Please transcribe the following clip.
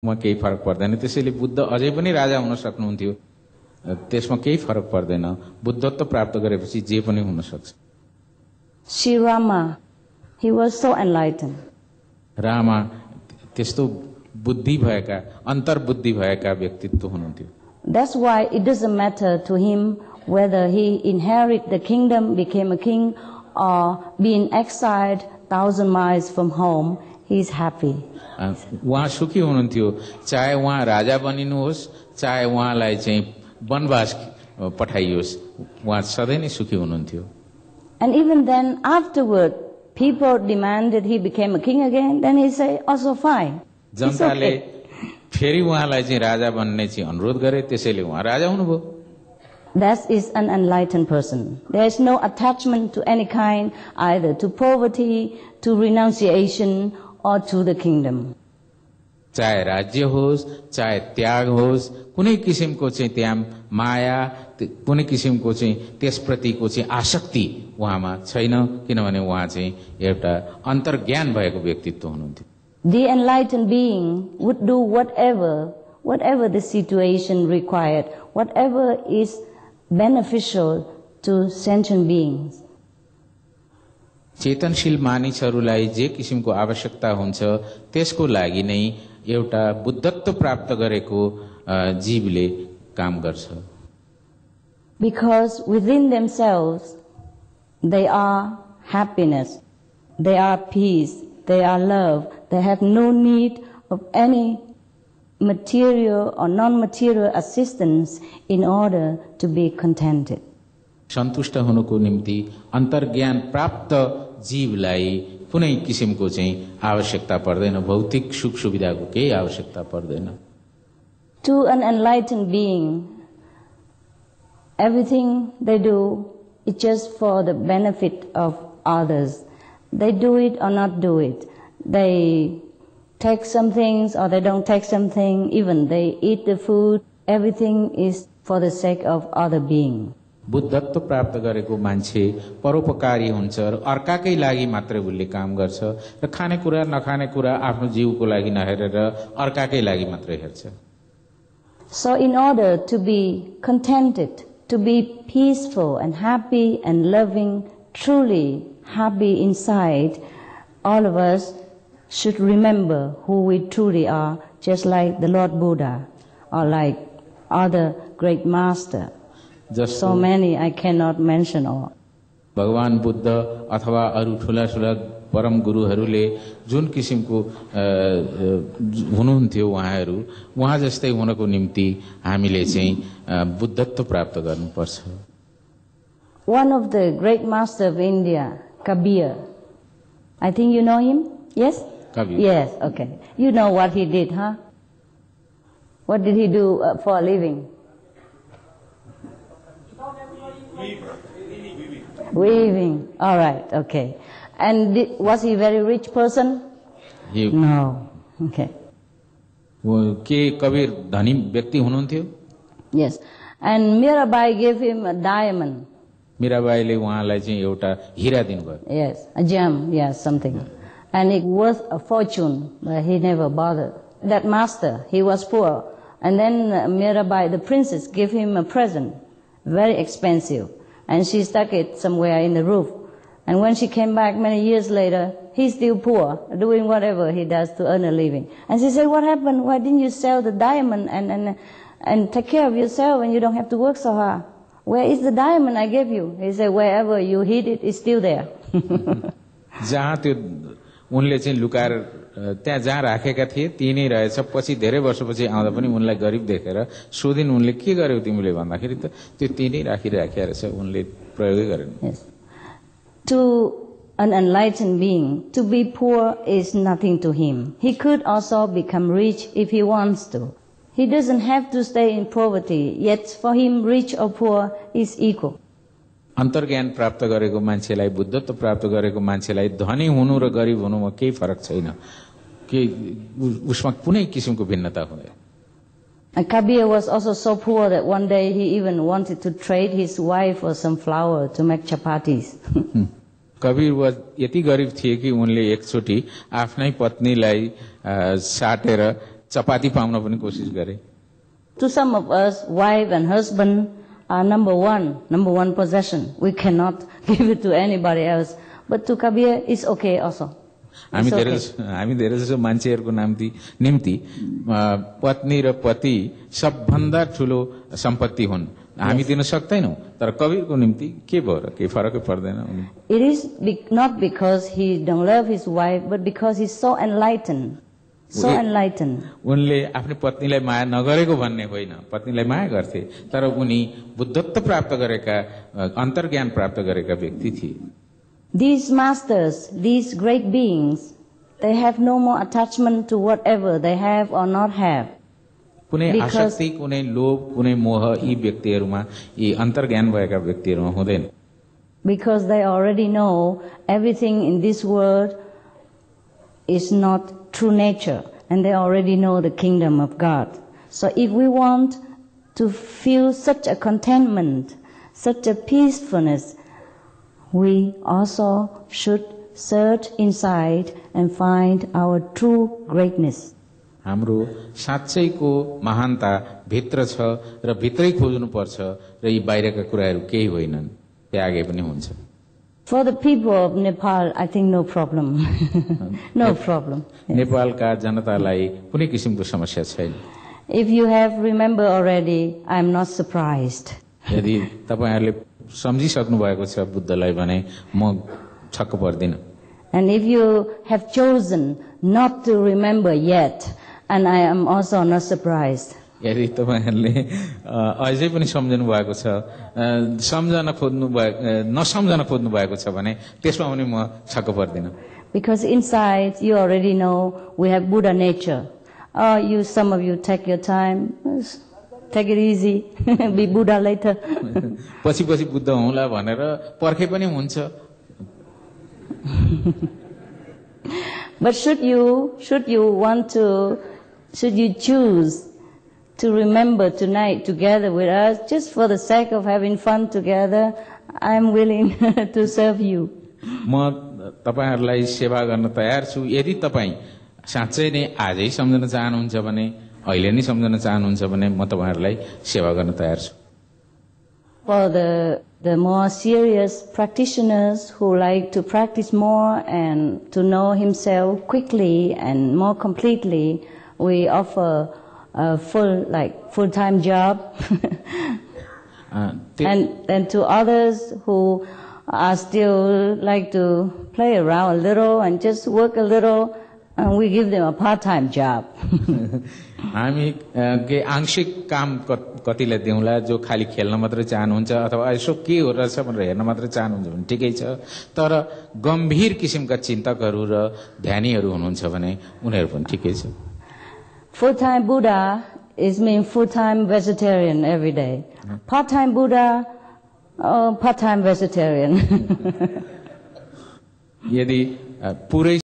म केही फरक पर्दैन। त्यसैले बुद्ध अझै पनि राजा हुन सक्नुहुन्थ्यो, त्यसमा केही फरक पर्दैन। बुद्धत्व प्राप्त गरेपछि जे पनि हुन सक्छ। Sri Rama, he was so enlightened. Rama त्यस्तो बुद्धि भएका, अन्तर्बुद्धि भएका व्यक्तित्व हुनुहुन्थ्यो। That's why it doesn't matter to him whether he inherit the kingdom, became a king, or being exiled 1,000 miles from home, he is happy. उहाँ सुखी हुनुहुन्थ्यो, चाहे उहाँ राजा बनिनुहोस्, चाहे उहाँलाई चाहिँ वनवास पठाइयोस्, उहाँ सधैँ नै सुखी हुनुहुन्थ्यो। And even then, afterward, people demanded he became a king again, then he say, also fine. जनताले फेरि उहाँलाई चाहिँ राजा बन्ने चाहिँ अनुरोध गरे, त्यसैले उहाँ राजा हुनुभयो। That is an enlightened person. There is no attachment to any kind, either to poverty, to renunciation, or to the kingdom. चाहे राज्य होस्, चाहे त्याग होस्, कुनै किसिमको चाहिँ त्यहाँ माया, कुनै किसिमको चाहिँ त्यसप्रतिको चाहिँ आसक्ति उहाँमा छैन, किनभने उहाँ चाहिँ एउटा अन्तर्ज्ञान भएको व्यक्तित्व हुनुहुन्थ्यो। The enlightened being would do whatever the situation required, whatever is beneficial to sentient beings. चेतनशील मानिसहरूलाई जे किसिमको आवश्यकता हुन्छ त्यसको लागि नै एउटा बुद्धत्व प्राप्त गरेको जीवले काम गर्छ। Because within themselves they are happiness, they are peace, they are love, they have no need of any material or non-material assistance in order to be contented. सन्तुष्ट हुनुको निम्ति अन्तर्ज्ञान प्राप्त जीवलाई कुनै किसिमको चाहिँ आवश्यकता पर्दैन, भौतिक सुख सुविधाको केही आवश्यकता पर्दैन। To an enlightened being, everything they do is just for the benefit of others. They do it or not do it. They take some things or they don't take something, even they eat the food, everything is for the sake of other being. बुद्धत्व प्राप्त गरेको मान्छे परोपकारी हुन्छ र अर्काकै लागि मात्रै उसले काम गर्छ र खानेकुरा नखानेकुरा आफ्नो जीवको लागि नहेरेर अर्काकै लागि मात्रै हेर्छ। So in order to be contented, to be peaceful and happy and loving, truly happy inside, all of us should remember who we truly are, just like the Lord Buddha or like other great master. So many I cannot mention all. भगवान बुद्ध अथवा अरू ठुला ठुला परम गुरुहरूले जुन किसिमको हुनुहुन्थ्यो उहाँ जस्तै हुनको निम्ति हामीले चाहिँ बुद्धत्व प्राप्त गर्नुपर्छ। One of the great masters of India, Kabir, I think you know him? Yes? Kabir. Yes, okay. You know what he did, huh? What did he do for a living? Weaving. All right, okay. And was he a very rich person? No. Okay. के कबीर धनी व्यक्ति हुनुहुन्थ्यो? Yes. And Mirabai gave him a diamond. मीराबाईले उहाँलाई चाहिँ एउटा हीरा दिनुभयो। Yes, a gem, yes, something. And it worth a fortune, but he never bothered. That master, he was poor. And then Mirabai, the princess, gave him a present, very expensive. And she stuck it somewhere in the roof. And when she came back many years later, he's still poor, doing whatever he does to earn a living. And she said, what happened? Why didn't you sell the diamond and take care of yourself and you don't have to work so hard? Where is the diamond I gave you? He said, wherever you hid it, it's still there. जहाँ त्यो उनले चाहिँ लुकाएर त्यहाँ जहाँ राखेका थिए त्यही नै रहेछ। पछि धेरै वर्षपछि आउँदा पनि उनलाई गरिब देखेर सोधिन् उनले के गर्यौ तिमीले भन्दाखेरि त त्यो त्यही नै राखिराखेको रहेछ, उनले प्रयोगै गरेन। Yes. To an enlightened being, to be poor is nothing to him. He could also become rich if he wants to. He doesn't have to stay in poverty, yet for him rich or poor is equal. अन्तर्ज्ञान प्राप्त गरेको मान्छेलाई, बुद्धत्व प्राप्त गरेको मान्छेलाई धनी हुनु र गरिब हुनुमा केही फरक छैन, कि उसमा कुनै किसिमको भिन्नता हुँदैन। And Kabir was also so poor that one day he even wanted to trade his wife for some flour to make chapatis. Kabir यति गरिब थिए कि उनले एकचोटि आफ्नै पत्नीलाई साटेर चपाती पाउन पनि कोसिस गरे। To some of us, wife and husband are number one possession. We cannot give it to anybody else. But to Kabir, it's okay also. हामी धेरै जसो मान्छेहरूको निम्ति पत्नी र पति सबभन्दा ठूलो सम्पत्ति हुन्। हामी दिन सक्दैनौं, तर कबीरको निम्ति के भयो र केही फरकै पर्दैन। It is not because he don't love his wife, but because he's so enlightened. So enlightened. उनले आफ्नो पत्नीलाई माया नगरेको भन्ने होइन, पत्नीलाई माया गर्थे, तर उनी बुद्धत्व प्राप्त गरेका, अन्तर्ज्ञान प्राप्त गरेका व्यक्ति थिए। These masters, these great beings, they have no more attachment to whatever they have or not have. कुनै आसक्ति, कुनै लोभ, कुनै मोह यी व्यक्तिहरूमा, यी अन्तर्ज्ञान भएका व्यक्तिहरूमा हुँदैन। Because they already know everything in this world is not true nature, and they already know the kingdom of God. So if we want to feel such a contentment, such a peacefulness, we also should search inside and find our true greatness. हाम्रो साँच्चैको महानता भित्र छ र भित्रै खोज्नु पर्छ र यी बाहिरका कुराहरू केही होइनन्, त्यागे पनि हुन्छ। For the people of Nepal, I think no problem. No problem. नेपालका जनतालाई कुनै किसिमको समस्या छैन। If you have remembered already, I am not surprised. यदि तपाईहरुले सम्झिसक्नु भएको छ बुद्धलाई भने म छक्क पर्दिन। And if you have chosen not to remember yet, and I am also not surprised. यदि तपाईहरुले अझै पनि सम्झनु भएको छ, नसम्झन खोज्नु भएको छ भने त्यसमा पनि म छक्क पर्दिन। Because inside you already know we have Buddha nature. Some of you take your time, take it easy, be Buddha later. पछि बुद्ध हुँला भनेर पर्खे पनि हुन्छ। But should you choose to remember tonight together with us, just for the sake of having fun together, I am willing to serve you. म तपाईहरुलाई सेवा गर्न तयार छु। यदि तपाई साँच्चै नै आजै सम्झन चाहनुहुन्छ भने, अहिले नै सम्झन चाहनुहुन्छ भने म तपाईहरुलाई सेवा गर्न तयार छु। For the more serious practitioners who like to practice more and to know himself quickly and more completely, we offer a full-time job. And to others who are still like to play around a little and just work a little, and we give them a part-time job. हामी के आंशिक काम कतिलाई देउला, जो खाली खेल्न मात्र चाहनुहुन्छ अथवा यसो के हो रहेछ भनेर हेर्न मात्र चाहनुहुन्छ भने ठिकै छ, तर गम्भीर किसिमका चिन्तकहरू र ध्यानीहरू हुनुहुन्छ भने उनीहरू पनि ठिकै छ। Full-time Buddha is mean full-time vegetarian every day. Part-time Buddha, part-time vegetarian. यदि पुरै